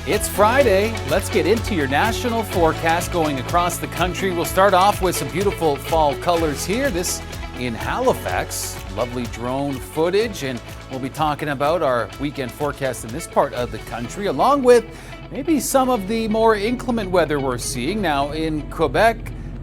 It's Friday. Let's get into your national forecast going across the country. We'll start off with some beautiful fall colors here. This in Halifax, lovely drone footage, and we'll be talking about our weekend forecast in this part of the country, along with maybe some of the more inclement weather we're seeing. Now in Quebec,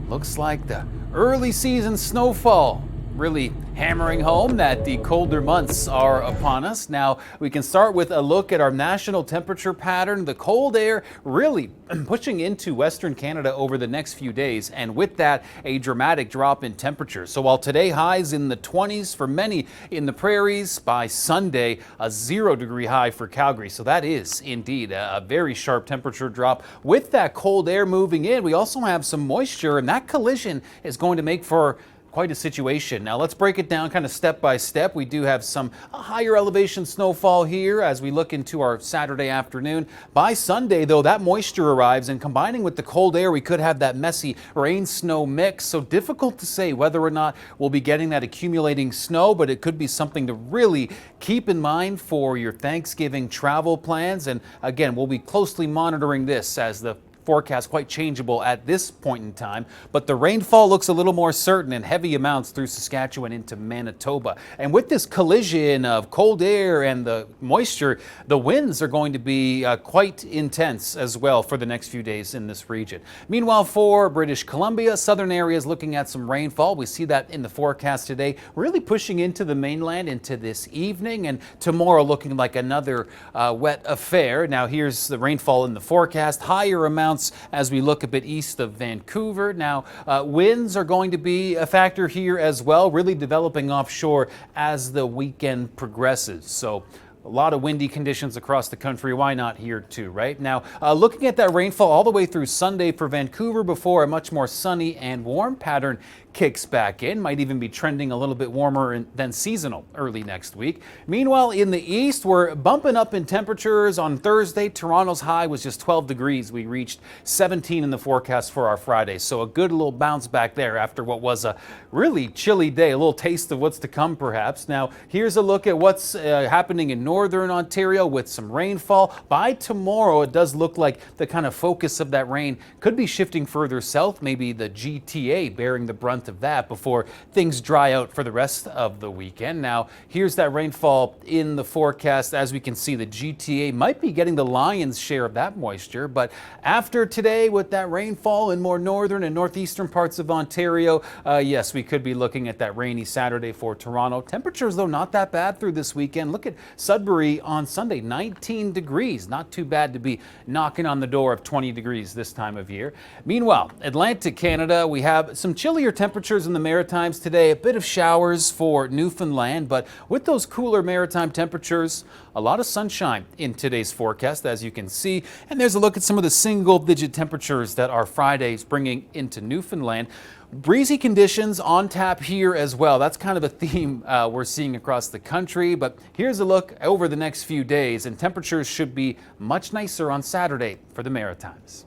looks like the early season snowfall really hammering home that the colder months are upon us. Now we can start with a look at our national temperature pattern. The cold air really pushing into Western Canada over the next few days, and with that a dramatic drop in temperature. So while today highs in the 20s for many in the prairies, by Sunday a 0-degree high for Calgary. So that is indeed a very sharp temperature drop. With that cold air moving in, we also have some moisture, and that collision is going to make for quite a situation. Now let's break it down kind of step by step. We do have some higher elevation snowfall here as we look into our Saturday afternoon. By Sunday though, that moisture arrives, and combining with the cold air, we could have that messy rain snow mix. So difficult to say whether or not we'll be getting that accumulating snow, but it could be something to really keep in mind for your Thanksgiving travel plans. And again, we'll be closely monitoring this as the forecast quite changeable at this point in time, but the rainfall looks a little more certain in heavy amounts through Saskatchewan into Manitoba. And with this collision of cold air and the moisture, the winds are going to be quite intense as well for the next few days in this region. Meanwhile, for British Columbia, southern areas looking at some rainfall. We see that in the forecast today, really pushing into the mainland into this evening, and tomorrow looking like another wet affair. Now here's the rainfall in the forecast, higher amounts as we look a bit east of Vancouver. Now, winds are going to be a factor here as well, really developing offshore as the weekend progresses. So a lot of windy conditions across the country. Why not here too, right? Now, looking at that rainfall all the way through Sunday for Vancouver before a much more sunny and warm pattern kicks back in. Might even be trending a little bit warmer than seasonal early next week. Meanwhile, in the east, we're bumping up in temperatures. On Thursday, Toronto's high was just 12 degrees. We reached 17 in the forecast for our Friday. So a good little bounce back there after what was a really chilly day. A little taste of what's to come, perhaps. Now, here's a look at what's happening in northern Ontario with some rainfall. By tomorrow, it does look like the kind of focus of that rain could be shifting further south, maybe the GTA bearing the brunt of that before things dry out for the rest of the weekend. Now, here's that rainfall in the forecast. As we can see, the GTA might be getting the lion's share of that moisture, but after today with that rainfall in more northern and northeastern parts of Ontario, yes, we could be looking at that rainy Saturday for Toronto. Temperatures, though, not that bad through this weekend. Look at Sudbury on Sunday, 19 degrees. Not too bad to be knocking on the door of 20 degrees this time of year. Meanwhile, Atlantic Canada, we have some chillier temperatures in the Maritimes today, a bit of showers for Newfoundland, but with those cooler maritime temperatures, a lot of sunshine in today's forecast, as you can see. And there's a look at some of the single-digit temperatures that our Friday's bringing into Newfoundland. Breezy conditions on tap here as well. That's kind of a theme we're seeing across the country, but here's a look over the next few days, and temperatures should be much nicer on Saturday for the Maritimes.